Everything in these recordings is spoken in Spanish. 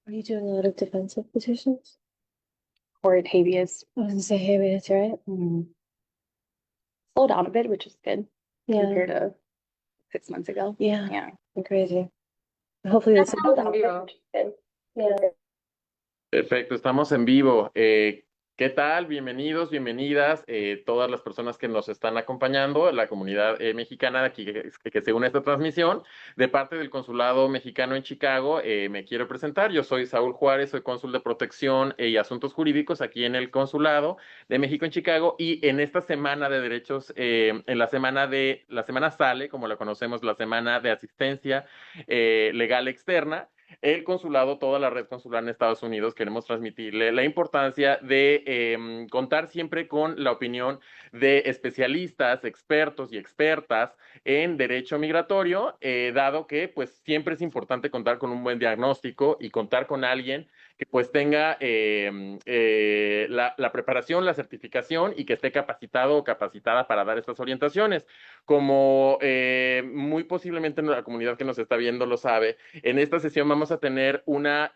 Are you doing a lot of defensive petitions? Or habeas. I was gonna say habeas, right? Slowed down a bit, which is good Yeah, compared to 6 months ago. yeah, Yeah. crazy. Hopefully that's. Estamos en vivo. Yeah. Perfecto, estamos en vivo. ¿Qué tal? Bienvenidos, bienvenidas, todas las personas que nos están acompañando, la comunidad mexicana de aquí que se une a esta transmisión. De parte del Consulado Mexicano en Chicago, me quiero presentar. Yo soy Saúl Juárez, soy cónsul de protección y asuntos jurídicos aquí en el Consulado de México en Chicago. Y en esta semana de derechos, en la semana SALE, como la conocemos, la semana de asistencia legal externa, el consulado, toda la red consular en Estados Unidos, queremos transmitirle la importancia de contar siempre con la opinión de especialistas, expertos y expertas en derecho migratorio, dado que pues siempre es importante contar con un buen diagnóstico y contar con alguien que pues tenga la preparación, la certificación y que esté capacitado o capacitada para dar estas orientaciones. Como muy posiblemente la comunidad que nos está viendo lo sabe, en esta sesión vamos a tener una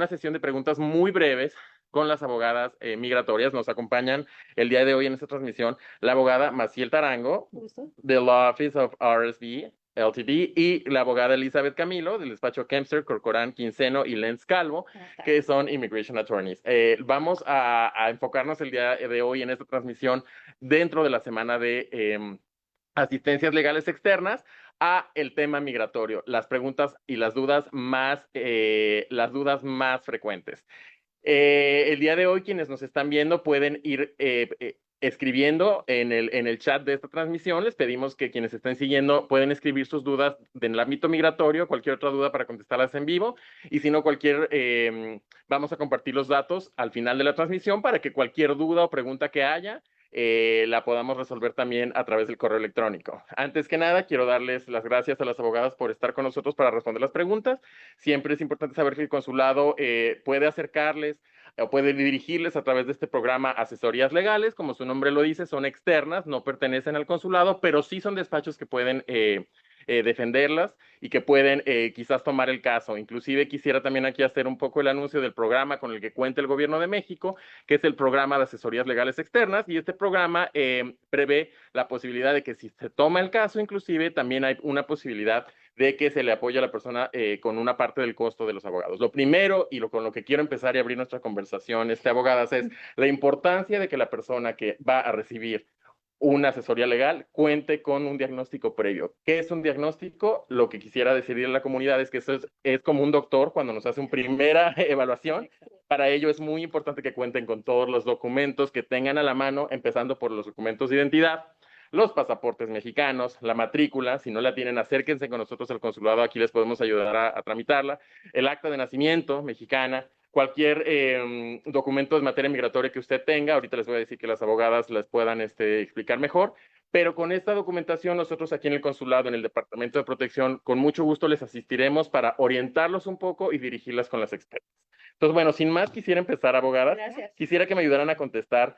sesión de preguntas muy breves con las abogadas migratorias. Nos acompañan el día de hoy en esta transmisión la abogada Maciel Tarango, del Law Office of RSV LTD, y la abogada Elizabeth Camilo, del despacho Kempster, Corcoran, Quinceno y Lenz Calvo, que son Immigration Attorneys. Vamos a enfocarnos el día de hoy en esta transmisión dentro de la semana de asistencias legales externas a el tema migratorio, las preguntas y las dudas más frecuentes. El día de hoy, quienes nos están viendo pueden ir escribiendo en el chat de esta transmisión. Les pedimos que quienes estén siguiendo pueden escribir sus dudas del ámbito migratorio, cualquier otra duda para contestarlas en vivo, y si no, vamos a compartir los datos al final de la transmisión para que cualquier duda o pregunta que haya la podamos resolver también a través del correo electrónico. Antes que nada, quiero darles las gracias a las abogadas por estar con nosotros para responder las preguntas. Siempre es importante saber que el consulado puede acercarles o puede dirigirles a través de este programa asesorías legales. Como su nombre lo dice, son externas, no pertenecen al consulado, pero sí son despachos que pueden defenderlas y que pueden quizás tomar el caso. Inclusive quisiera también aquí hacer un poco el anuncio del programa con el que cuenta el gobierno de México, que es el programa de asesorías legales externas, y este programa prevé la posibilidad de que si se toma el caso, inclusive también hay una posibilidad de que se le apoye a la persona con una parte del costo de los abogados. Lo primero y con lo que quiero empezar y abrir nuestra conversación, abogadas, es la importancia de que la persona que va a recibir una asesoría legal cuente con un diagnóstico previo. ¿Qué es un diagnóstico? Lo que quisiera decirle a la comunidad es que eso es como un doctor cuando nos hace una primera evaluación. Para ello es muy importante que cuenten con todos los documentos que tengan a la mano, empezando por los documentos de identidad, los pasaportes mexicanos, la matrícula. Si no la tienen, acérquense con nosotros al consulado, aquí les podemos ayudar a tramitarla, el acta de nacimiento mexicana, cualquier documento de materia migratoria que usted tenga. Ahorita les voy a decir que las abogadas les puedan explicar mejor, pero con esta documentación nosotros aquí en el consulado, en el Departamento de Protección, con mucho gusto les asistiremos para orientarlos un poco y dirigirlas con las expertas. Entonces, bueno, sin más, quisiera empezar, abogadas. Gracias. Quisiera que me ayudaran a contestar.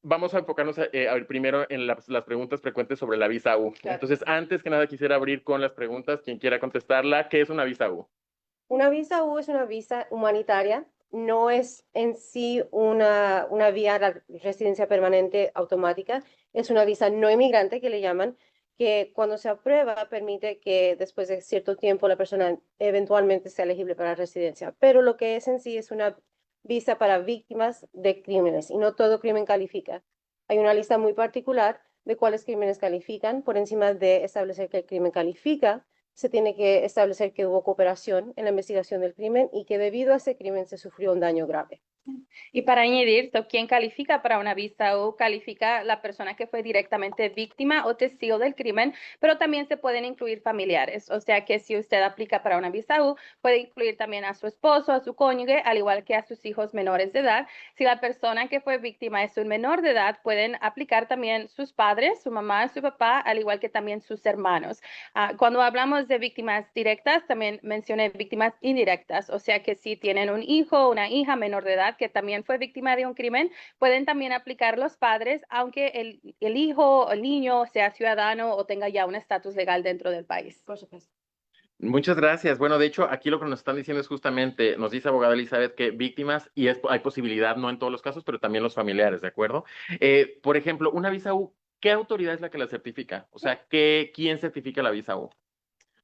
Vamos a enfocarnos a ver primero en las preguntas frecuentes sobre la visa U. Claro. Entonces, antes que nada, quisiera abrir con las preguntas. Quien quiera contestarla, ¿qué es una visa U? Una visa U es una visa humanitaria, no es en sí una vía a la residencia permanente automática, es una visa no inmigrante que le llaman, que cuando se aprueba permite que después de cierto tiempo la persona eventualmente sea elegible para residencia, pero lo que es en sí es una visa para víctimas de crímenes y no todo crimen califica. Hay una lista muy particular de cuáles crímenes califican. Por encima de establecer que el crimen califica, se tiene que establecer que hubo cooperación en la investigación del crimen y que debido a ese crimen se sufrió un daño grave. Y para añadir, ¿quién califica para una visa U? Califica la persona que fue directamente víctima o testigo del crimen, pero también se pueden incluir familiares. O sea que si usted aplica para una visa U, puede incluir también a su esposo, a su cónyuge, al igual que a sus hijos menores de edad. Si la persona que fue víctima es un menor de edad, pueden aplicar también sus padres, su mamá, su papá, al igual que también sus hermanos. Cuando hablamos de víctimas directas, también mencioné víctimas indirectas, o sea que si tienen un hijo o una hija menor de edad que también fue víctima de un crimen, pueden también aplicar los padres, aunque el hijo o el niño sea ciudadano o tenga ya un estatus legal dentro del país. Por supuesto. Muchas gracias. Bueno, de hecho, aquí lo que nos están diciendo es justamente, nos dice abogada Elizabeth que víctimas, y hay posibilidad, no en todos los casos, pero también los familiares, ¿de acuerdo? Por ejemplo, una visa U, ¿qué autoridad es la que la certifica? O sea, ¿quién certifica la visa U?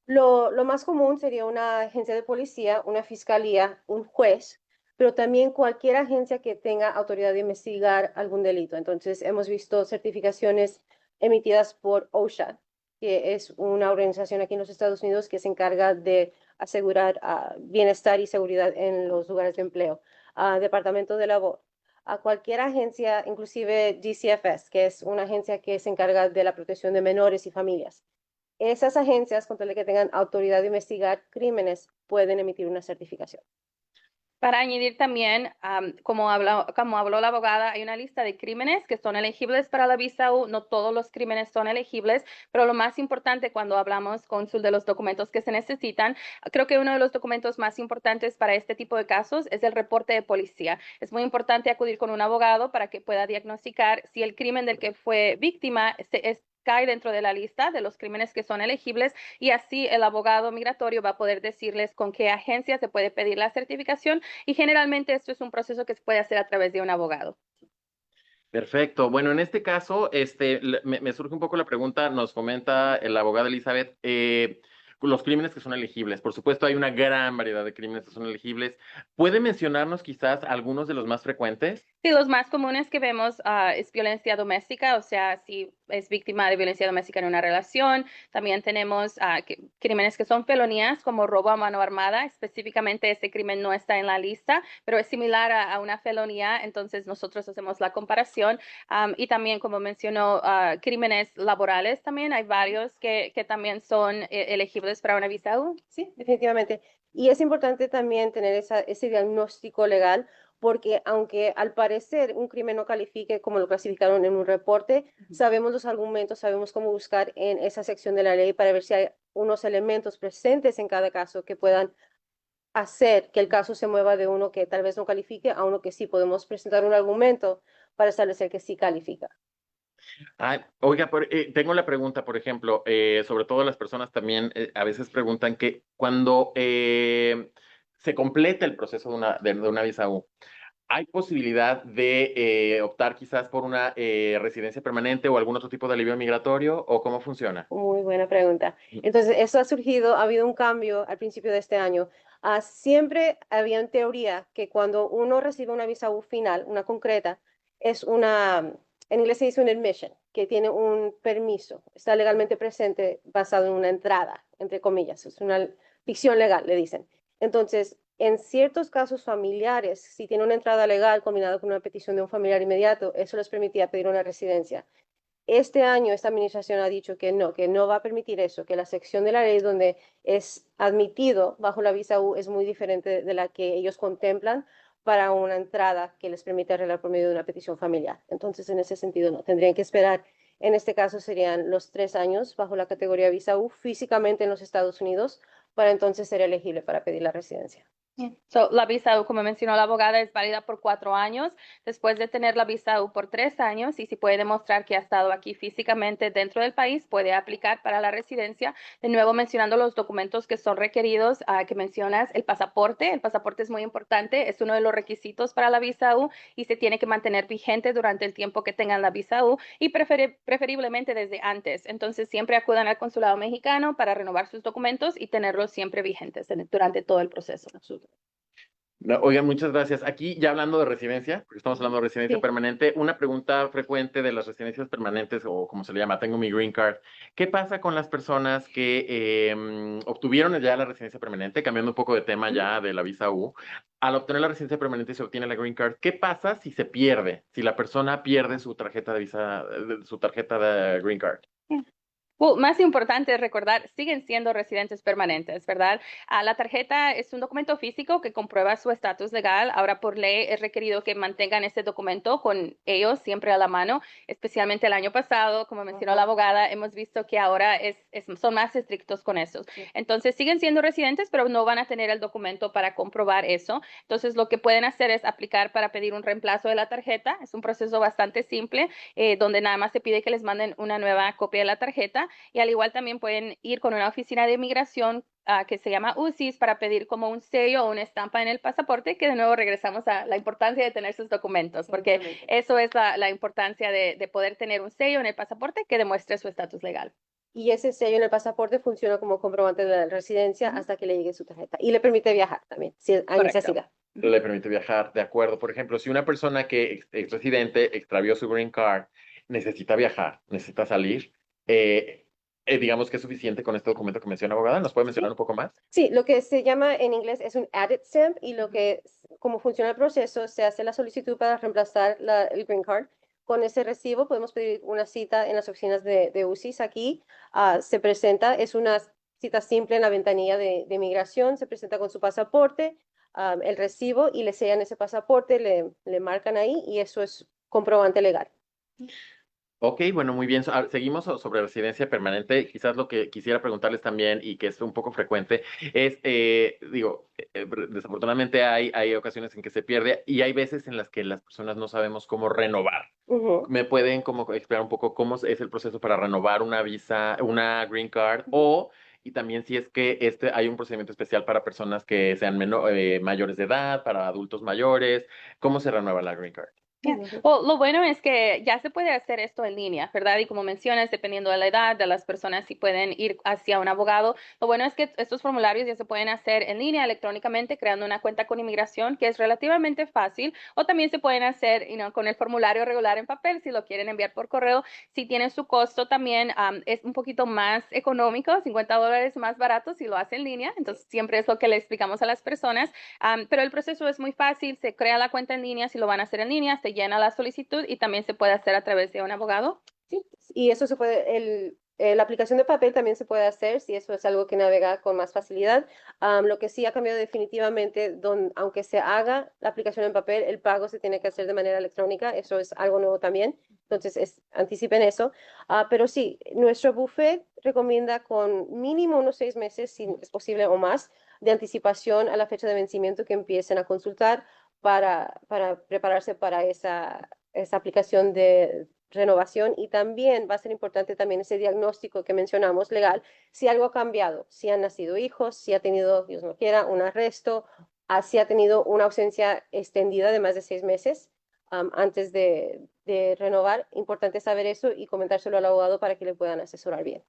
Lo más común sería una agencia de policía, una fiscalía, un juez, pero también cualquier agencia que tenga autoridad de investigar algún delito. Entonces, hemos visto certificaciones emitidas por OSHA, que es una organización aquí en los Estados Unidos que se encarga de asegurar bienestar y seguridad en los lugares de empleo. Departamento de Labor, a cualquier agencia, inclusive DCFS, que es una agencia que se encarga de la protección de menores y familias. Esas agencias, con tal de que tengan autoridad de investigar crímenes, pueden emitir una certificación. Para añadir también, como habló la abogada, hay una lista de crímenes que son elegibles para la visa U. No todos los crímenes son elegibles, pero lo más importante cuando hablamos, cónsul, de los documentos que se necesitan, creo que uno de los documentos más importantes para este tipo de casos es el reporte de policía. Es muy importante acudir con un abogado para que pueda diagnosticar si el crimen del que fue víctima cae dentro de la lista de los crímenes que son elegibles, y así el abogado migratorio va a poder decirles con qué agencia se puede pedir la certificación, y generalmente esto es un proceso que se puede hacer a través de un abogado. Perfecto. Bueno, en este caso, me surge un poco la pregunta, nos comenta la abogada Elizabeth, los crímenes que son elegibles. Por supuesto, hay una gran variedad de crímenes que son elegibles. ¿Puede mencionarnos quizás algunos de los más frecuentes? Sí, los más comunes que vemos es violencia doméstica, o sea, si es víctima de violencia doméstica en una relación. También tenemos crímenes que son felonías, como robo a mano armada. Específicamente, este crimen no está en la lista, pero es similar a una felonía, entonces nosotros hacemos la comparación. Y también, como mencionó, crímenes laborales también. Hay varios que también son elegibles para una visa U. Sí, definitivamente. Y es importante también tener ese diagnóstico legal, porque aunque al parecer un crimen no califique como lo clasificaron en un reporte, sabemos los argumentos, sabemos cómo buscar en esa sección de la ley para ver si hay unos elementos presentes en cada caso que puedan hacer que el caso se mueva de uno que tal vez no califique a uno que sí. Podemos presentar un argumento para establecer que sí califica. Oiga, tengo la pregunta, por ejemplo, sobre todo las personas también a veces preguntan que cuando se completa el proceso de una visa U, ¿hay posibilidad de optar quizás por una residencia permanente o algún otro tipo de alivio migratorio o cómo funciona? Muy buena pregunta. Entonces, eso ha surgido, ha habido un cambio al principio de este año. Siempre había en teoría que cuando uno recibe una visa U final, una concreta, es en inglés se dice un admission, que tiene un permiso, está legalmente presente basado en una entrada, entre comillas, es una ficción legal, le dicen. Entonces, en ciertos casos familiares, si tiene una entrada legal combinada con una petición de un familiar inmediato, eso les permitía pedir una residencia. Este año esta administración ha dicho que no va a permitir eso, que la sección de la ley donde es admitido bajo la visa U es muy diferente de la que ellos contemplan para una entrada que les permite arreglar por medio de una petición familiar. Entonces, en ese sentido, no, tendrían que esperar. En este caso serían los 3 años bajo la categoría visa U físicamente en los Estados Unidos para entonces ser elegible para pedir la residencia. La visa U, como mencionó la abogada, es válida por 4 años. Después de tener la visa U por 3 años, y si puede demostrar que ha estado aquí físicamente dentro del país, puede aplicar para la residencia. De nuevo, mencionando los documentos que son requeridos, que mencionas, el pasaporte. El pasaporte es muy importante, es uno de los requisitos para la visa U y se tiene que mantener vigente durante el tiempo que tengan la visa U y preferiblemente desde antes. Entonces, siempre acudan al consulado mexicano para renovar sus documentos y tenerlos siempre vigentes durante todo el proceso. No, oigan, muchas gracias. Aquí ya hablando de residencia, porque estamos hablando de residencia Sí. permanente, una pregunta frecuente de las residencias permanentes o como se le llama, tengo mi green card. ¿Qué pasa con las personas que obtuvieron ya la residencia permanente, cambiando un poco de tema ya de la visa U? al obtener la residencia permanente se obtiene la green card. ¿Qué pasa si se pierde? Si la persona pierde su tarjeta de visa, su tarjeta de green card. Más importante es recordar, siguen siendo residentes permanentes, ¿verdad? La tarjeta es un documento físico que comprueba su estatus legal. Ahora, por ley, es requerido que mantengan ese documento con ellos siempre a la mano, especialmente el año pasado, como mencionó la abogada, hemos visto que ahora son más estrictos con eso. Entonces, siguen siendo residentes, pero no van a tener el documento para comprobar eso. Entonces, lo que pueden hacer es aplicar para pedir un reemplazo de la tarjeta. Es un proceso bastante simple, donde nada más se pide que les manden una nueva copia de la tarjeta. Y al igual también pueden ir con una oficina de inmigración que se llama UCIS para pedir como un sello o una estampa en el pasaporte, que de nuevo regresamos a la importancia de tener sus documentos, porque eso es la importancia de poder tener un sello en el pasaporte que demuestre su estatus legal. Y ese sello en el pasaporte funciona como comprobante de la residencia hasta que le llegue su tarjeta. Y le permite viajar también, si hay Correcto. necesidad. Le permite viajar, de acuerdo. Por ejemplo, si una persona que es residente extravió su green card, necesita viajar, necesita salir, digamos que es suficiente con este documento que menciona abogada. ¿Nos puede mencionar un poco más? Sí, lo que se llama en inglés es un added stamp y como funciona el proceso, se hace la solicitud para reemplazar el green card. Con ese recibo podemos pedir una cita en las oficinas de UCIS aquí. Se presenta, es una cita simple en la ventanilla de migración, se presenta con su pasaporte, el recibo y le sellan ese pasaporte, le marcan ahí y eso es comprobante legal. Ok, bueno, muy bien. Seguimos sobre residencia permanente. Quizás lo que quisiera preguntarles también y que es un poco frecuente es, desafortunadamente hay ocasiones en que se pierde y hay veces en las que las personas no sabemos cómo renovar. ¿Me pueden como explicar un poco cómo es el proceso para renovar una visa, una green card y también si es que hay un procedimiento especial para personas que sean mayores de edad, para adultos mayores? ¿Cómo se renueva la green card? Lo bueno es que ya se puede hacer esto en línea, ¿verdad? Y como mencionas, dependiendo de la edad de las personas, si pueden ir hacia un abogado. Lo bueno es que estos formularios ya se pueden hacer en línea, electrónicamente, creando una cuenta con inmigración, que es relativamente fácil. O también se pueden hacer con el formulario regular en papel, si lo quieren enviar por correo. Si tiene su costo también, es un poquito más económico, $50 más barato si lo hace en línea. Entonces, siempre es lo que le explicamos a las personas. Pero el proceso es muy fácil, se crea la cuenta en línea si lo van a hacer en línea, se llena la solicitud y también se puede hacer a través de un abogado. Sí, y eso se puede, la aplicación de papel también se puede hacer si eso es algo que navega con más facilidad. Lo que sí ha cambiado definitivamente, aunque se haga la aplicación en papel, el pago se tiene que hacer de manera electrónica, eso es algo nuevo también, entonces anticipen eso. Pero sí, nuestro buffet recomienda con mínimo unos 6 meses, si es posible o más, de anticipación a la fecha de vencimiento que empiecen a consultar para prepararse para esa aplicación de renovación y también va a ser importante también ese diagnóstico que mencionamos legal, si algo ha cambiado, si han nacido hijos, si ha tenido, Dios no quiera, un arresto, si ha tenido una ausencia extendida de más de 6 meses antes de renovar. Importante saber eso y comentárselo al abogado para que le puedan asesorar bien.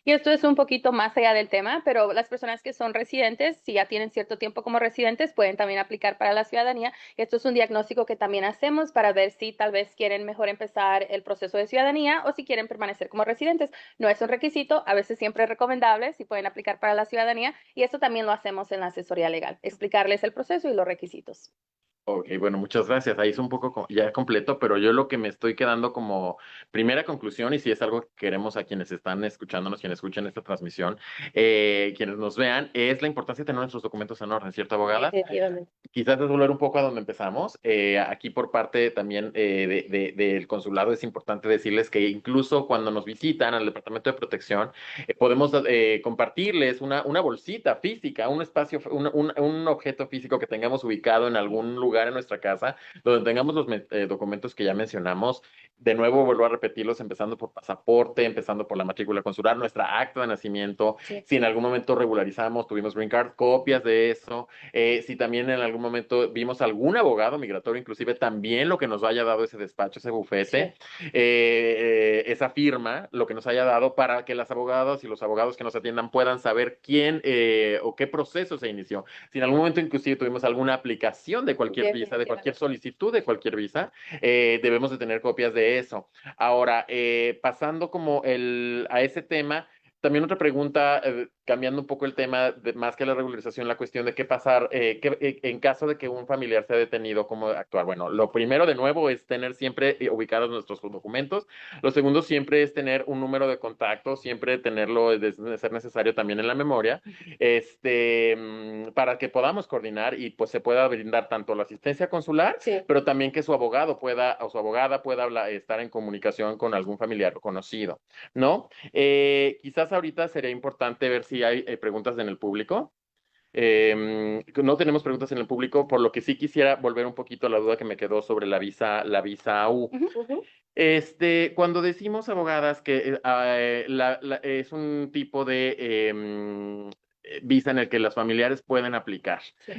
Y esto es un poquito más allá del tema, pero las personas que son residentes, si ya tienen cierto tiempo como residentes, pueden también aplicar para la ciudadanía. Esto es un diagnóstico que también hacemos para ver si tal vez quieren mejor empezar el proceso de ciudadanía o si quieren permanecer como residentes. No es un requisito, a veces siempre es recomendable si pueden aplicar para la ciudadanía y esto también lo hacemos en la asesoría legal, explicarles el proceso y los requisitos. Ok, bueno, muchas gracias. Ahí es un poco ya completo, pero yo lo que me estoy quedando como primera conclusión, y si es algo que queremos a quienes están escuchándonos, quienes escuchen esta transmisión, quienes nos vean, es la importancia de tener nuestros documentos en orden, ¿cierto, abogada? Definitivamente. Quizás es volver un poco a donde empezamos. Aquí por parte también del consulado es importante decirles que incluso cuando nos visitan al Departamento de Protección, podemos compartirles una bolsita física, un espacio, un objeto físico que tengamos ubicado en algún lugar en nuestra casa, donde tengamos los documentos que ya mencionamos. De nuevo, vuelvo a repetirlos, empezando por pasaporte, empezando por la matrícula consular, nuestra acta de nacimiento. Sí. Si en algún momento regularizamos, tuvimos green card, copias de eso. Si también en algún momento vimos algún abogado migratorio, inclusive también lo que nos haya dado ese despacho, ese bufete, esa firma, lo que nos haya dado para que las abogadas y los abogados que nos atiendan puedan saber quién o qué proceso se inició. Si en algún momento inclusive tuvimos alguna aplicación de cualquier visa, de cualquier solicitud de cualquier visa, debemos de tener copias de eso. Ahora, pasando como a ese tema, también otra pregunta cambiando un poco el tema, más que la regularización, la cuestión de qué pasar en caso de que un familiar sea detenido, cómo actuar. Bueno, lo primero de nuevo es tener siempre ubicados nuestros documentos. Lo segundo siempre es tener un número de contacto, siempre tenerlo de ser necesario también en la memoria, para que podamos coordinar y pues se pueda brindar tanto la asistencia consular, Sí. pero también que su abogado pueda o su abogada pueda estar en comunicación con algún familiar o conocido, ¿no? Quizás ahorita sería importante ver si hay preguntas en el público. No tenemos preguntas en el público, por lo que sí quisiera volver un poquito a la duda que me quedó sobre la visa U. Ujú. Cuando decimos abogadas que es un tipo de visa en el que los familiares pueden aplicar. Sí.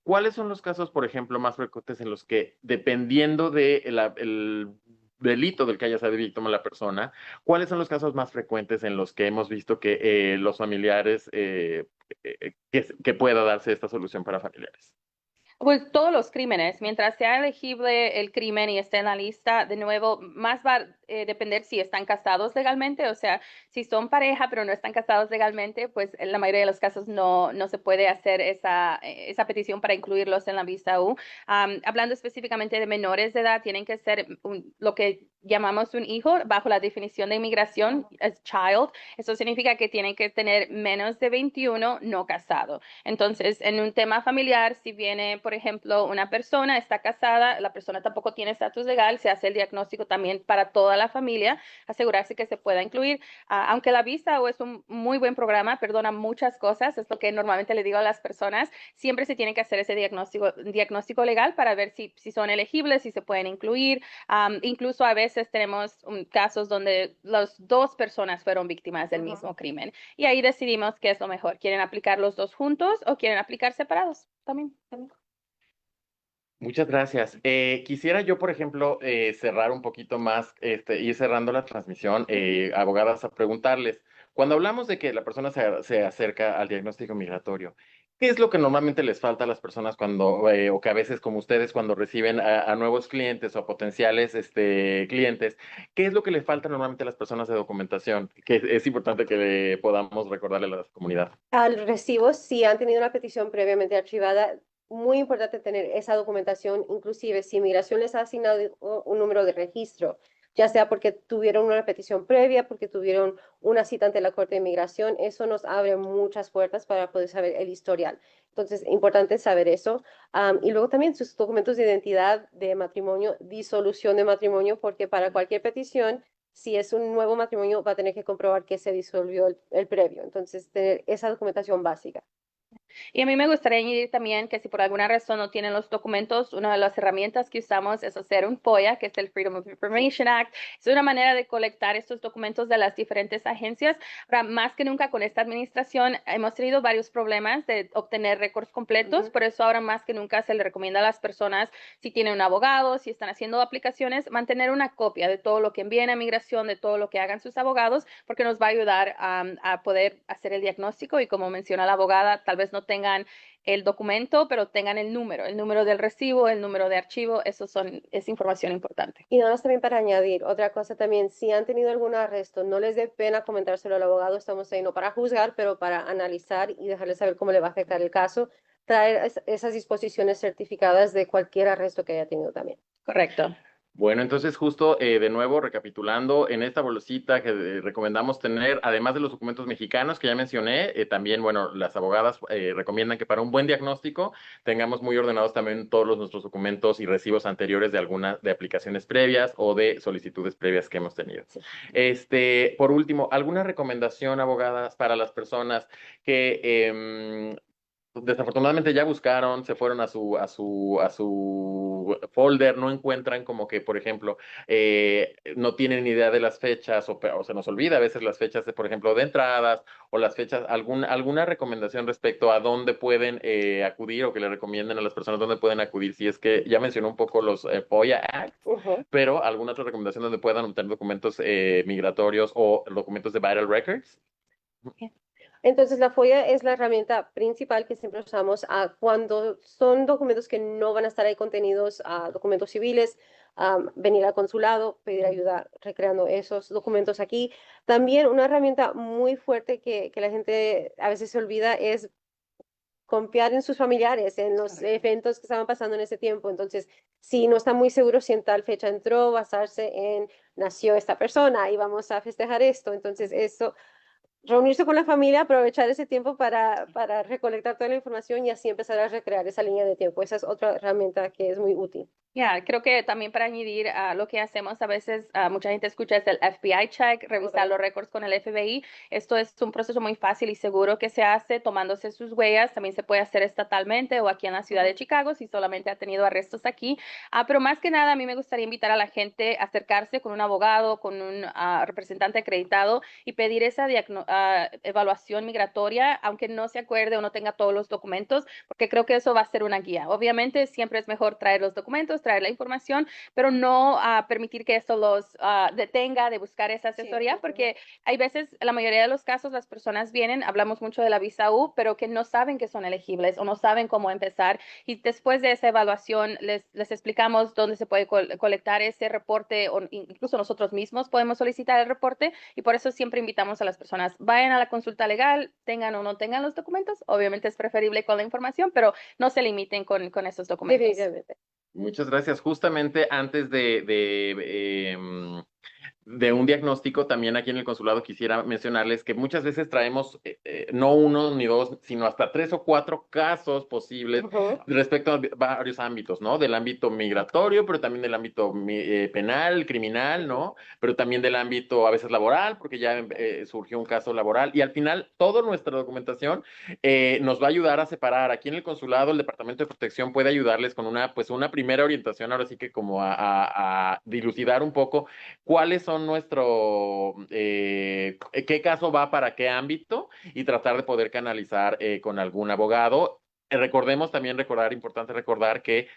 ¿Cuáles son los casos, por ejemplo, más frecuentes en los que, dependiendo del delito del que haya sido víctima la persona, cuáles son los casos más frecuentes en los que hemos visto que los familiares, que pueda darse esta solución para familiares? Pues todos los crímenes, mientras sea elegible el crimen y esté en la lista, de nuevo, más va a depender si están casados legalmente, o sea, si son pareja pero no están casados legalmente, pues en la mayoría de los casos no se puede hacer esa petición para incluirlos en la visa U. Hablando específicamente de menores de edad, tienen que ser lo que llamamos un hijo bajo la definición de inmigración, as child. Eso significa que tienen que tener menos de 21 no casado. Entonces, en un tema familiar, si viene, por ejemplo, una persona está casada, la persona tampoco tiene estatus legal, se hace el diagnóstico también para toda la familia, asegurarse que se pueda incluir. Aunque la visa es un muy buen programa, perdona muchas cosas, es lo que normalmente le digo a las personas, siempre se tiene que hacer ese diagnóstico legal para ver si son elegibles, si se pueden incluir. Incluso a veces tenemos casos donde las dos personas fueron víctimas del mismo crimen y ahí decidimos qué es lo mejor. ¿Quieren aplicar los dos juntos o quieren aplicar separados? También. Muchas gracias. Quisiera yo, por ejemplo, cerrar un poquito más, ir cerrando la transmisión, abogadas, a preguntarles, cuando hablamos de que la persona se acerca al diagnóstico migratorio, ¿qué es lo que normalmente les falta a las personas o que a veces como ustedes cuando reciben a nuevos clientes o potenciales clientes, qué es lo que les falta normalmente a las personas de documentación? Que es importante que podamos recordarle a la comunidad. Al recibo, si han tenido una petición previamente archivada, muy importante tener esa documentación, inclusive si Migración les ha asignado un número de registro, ya sea porque tuvieron una petición previa, porque tuvieron una cita ante la Corte de Inmigración, eso nos abre muchas puertas para poder saber el historial. Entonces, importante saber eso. Y luego también sus documentos de identidad de matrimonio, disolución de matrimonio, porque para cualquier petición, si es un nuevo matrimonio, va a tener que comprobar que se disolvió el previo. Entonces, tener esa documentación básica. Y a mí me gustaría añadir también que si por alguna razón no tienen los documentos, una de las herramientas que usamos es hacer un FOIA, que es el Freedom of Information Act. Es una manera de colectar estos documentos de las diferentes agencias. Ahora, más que nunca con esta administración hemos tenido varios problemas de obtener récords completos, por eso ahora más que nunca se le recomienda a las personas, si tienen un abogado, si están haciendo aplicaciones, mantener una copia de todo lo que envíen a migración, de todo lo que hagan sus abogados, porque nos va a ayudar a poder hacer el diagnóstico y como menciona la abogada, tal vez no tengan el documento, pero tengan el número del recibo, el número de archivo, es información importante. Y nada más también para añadir, otra cosa también, si han tenido algún arresto, no les dé pena comentárselo al abogado, estamos ahí no para juzgar, pero para analizar y dejarles saber cómo le va a afectar el caso, traer esas disposiciones certificadas de cualquier arresto que haya tenido también. Correcto. Bueno, entonces justo de nuevo recapitulando, en esta bolsita que recomendamos tener, además de los documentos mexicanos que ya mencioné, también, bueno, las abogadas recomiendan que para un buen diagnóstico tengamos muy ordenados también todos nuestros documentos y recibos anteriores de aplicaciones previas o de solicitudes previas que hemos tenido. Sí. Por último, ¿alguna recomendación, abogadas, para las personas que desafortunadamente ya buscaron, se fueron a su folder, no encuentran como que, por ejemplo, no tienen idea de las fechas o se nos olvida a veces las fechas, por ejemplo, de entradas o las fechas, alguna recomendación respecto a dónde pueden acudir o que le recomienden a las personas dónde pueden acudir? Si es que ya mencionó un poco los FOIA Act, pero alguna otra recomendación donde puedan obtener documentos migratorios o documentos de Vital Records. Entonces, la FOIA es la herramienta principal que siempre usamos cuando son documentos que no van a estar ahí contenidos, documentos civiles, venir al consulado, pedir ayuda recreando esos documentos aquí. También una herramienta muy fuerte que la gente a veces se olvida es confiar en sus familiares, en los eventos que estaban pasando en ese tiempo. Entonces, si no están muy seguros si en tal fecha entró, basarse en nació esta persona y vamos a festejar esto. Entonces, eso, reunirse con la familia, aprovechar ese tiempo para recolectar toda la información y así empezar a recrear esa línea de tiempo. Esa es otra herramienta que es muy útil. Ya, creo que también para añadir a lo que hacemos a veces, mucha gente escucha es el FBI check, revisar los récords con el FBI. Esto es un proceso muy fácil y seguro que se hace tomándose sus huellas. También se puede hacer estatalmente o aquí en la ciudad de Chicago si solamente ha tenido arrestos aquí. Pero más que nada, a mí me gustaría invitar a la gente a acercarse con un abogado, con un representante acreditado y pedir esa evaluación migratoria, aunque no se acuerde o no tenga todos los documentos, porque creo que eso va a ser una guía. Obviamente, siempre es mejor traer los documentos, traer la información, pero no permitir que esto los detenga de buscar esa asesoría, Sí, porque hay veces, la mayoría de los casos, las personas vienen, hablamos mucho de la visa U, pero que no saben que son elegibles o no saben cómo empezar. Y después de esa evaluación, les explicamos dónde se puede colectar ese reporte, o incluso nosotros mismos podemos solicitar el reporte, y por eso siempre invitamos a las personas, vayan a la consulta legal, tengan o no tengan los documentos. Obviamente es preferible con la información, pero no se limiten con esos documentos. definitivamente. Muchas gracias. Justamente antes de un diagnóstico, también aquí en el consulado quisiera mencionarles que muchas veces traemos no uno ni dos, sino hasta 3 o 4 casos posibles respecto a varios ámbitos, ¿no? Del ámbito migratorio, pero también del ámbito penal, criminal, ¿no? Pero también del ámbito a veces laboral, porque ya surgió un caso laboral. Y al final, toda nuestra documentación nos va a ayudar a separar. Aquí en el consulado, el Departamento de Protección puede ayudarles con pues una primera orientación, ahora sí que como a dilucidar un poco cuáles son qué caso va para qué ámbito y tratar de poder canalizar con algún abogado. Recordemos también importante recordar que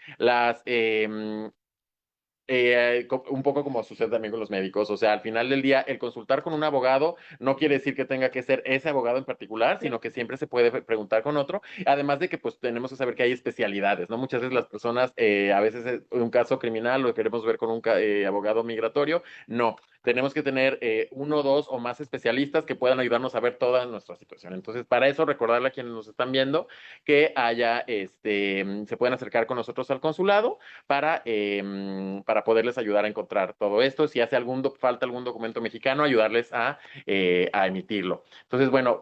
un poco como sucede también con los médicos, o sea, al final del día, el consultar con un abogado no quiere decir que tenga que ser ese abogado en particular, sino que siempre se puede preguntar con otro, además de que pues tenemos que saber que hay especialidades, ¿no? Muchas veces las personas, a veces un caso criminal lo queremos ver con un abogado migratorio, no, tenemos que tener uno, dos o más especialistas que puedan ayudarnos a ver toda nuestra situación. Entonces, para eso, recordarle a quienes nos están viendo que se pueden acercar con nosotros al consulado para poderles ayudar a encontrar todo esto. Si hace falta algún documento mexicano, ayudarles a emitirlo. Entonces, bueno,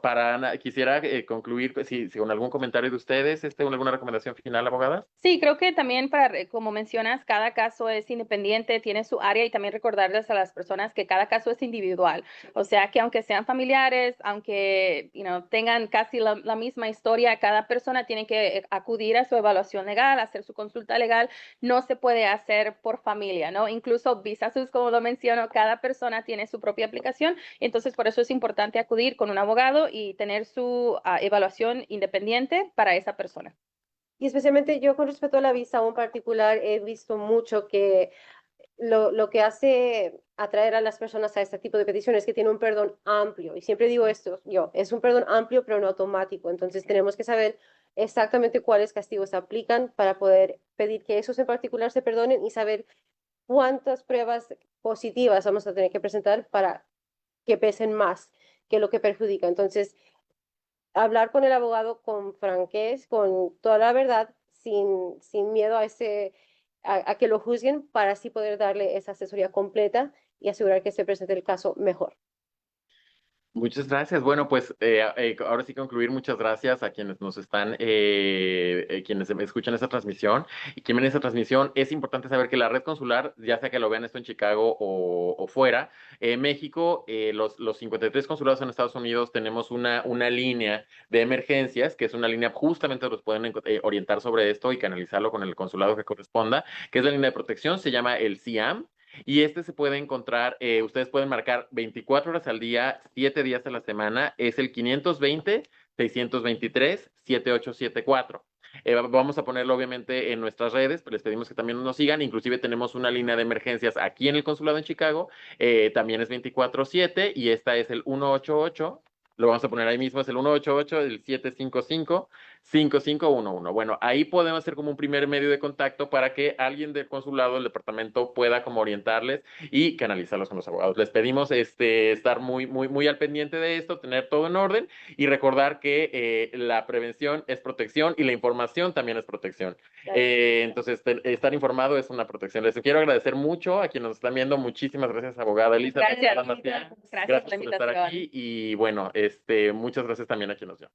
quisiera concluir si con algún comentario de ustedes, alguna recomendación final, abogadas. Sí, creo que también como mencionas, cada caso es independiente, tiene su área, y también recordarles a las personas que cada caso es individual. O sea, que aunque sean familiares, aunque tengan casi la misma historia, cada persona tiene que acudir a su evaluación legal, hacer su consulta legal. No se puede hacer por familia, ¿no? Incluso VisaSUS, como lo menciono, cada persona tiene su propia aplicación. Entonces, por eso es importante acudir con un abogado y tener su evaluación independiente para esa persona. Y especialmente yo con respecto a la visa en particular, he visto mucho que lo que hace atraer a las personas a este tipo de peticiones es que tiene un perdón amplio. Y siempre digo esto, es un perdón amplio pero no automático. Entonces tenemos que saber exactamente cuáles castigos se aplican para poder pedir que esos en particular se perdonen y saber cuántas pruebas positivas vamos a tener que presentar para que pesen más que lo que perjudica. Entonces, hablar con el abogado con franqueza, con toda la verdad, sin miedo a que lo juzguen, para así poder darle esa asesoría completa y asegurar que se presente el caso mejor. Muchas gracias. Bueno, pues ahora sí concluir. Muchas gracias a quienes quienes escuchan esta transmisión. Y quien ven esta transmisión, es importante saber que la red consular, ya sea que lo vean esto en Chicago o fuera, México, los 53 consulados en Estados Unidos tenemos una línea de emergencias, que es una línea justamente los pueden orientar sobre esto y canalizarlo con el consulado que corresponda, que es la línea de protección, se llama el CIAM. Y se puede encontrar, ustedes pueden marcar 24 horas al día, 7 días a la semana, es el 520-623-7874. Vamos a ponerlo obviamente en nuestras redes, pero les pedimos que también nos sigan. Inclusive tenemos una línea de emergencias aquí en el consulado en Chicago, también es 24/7 y esta es el 188. lo vamos a poner ahí mismo, es el 188-755-5511. Bueno, ahí podemos hacer como un primer medio de contacto para que alguien del consulado, del departamento, pueda como orientarles y canalizarlos con los abogados. Les pedimos estar muy al pendiente de esto, tener todo en orden y recordar que la prevención es protección y la información también es protección. Entonces, estar informado es una protección. Les quiero agradecer mucho a quienes nos están viendo. Muchísimas gracias, abogada Elizabeth. Gracias, Gracias gracias por la por estar invitación. aquí y bueno, muchas gracias también a quienes nos vieron.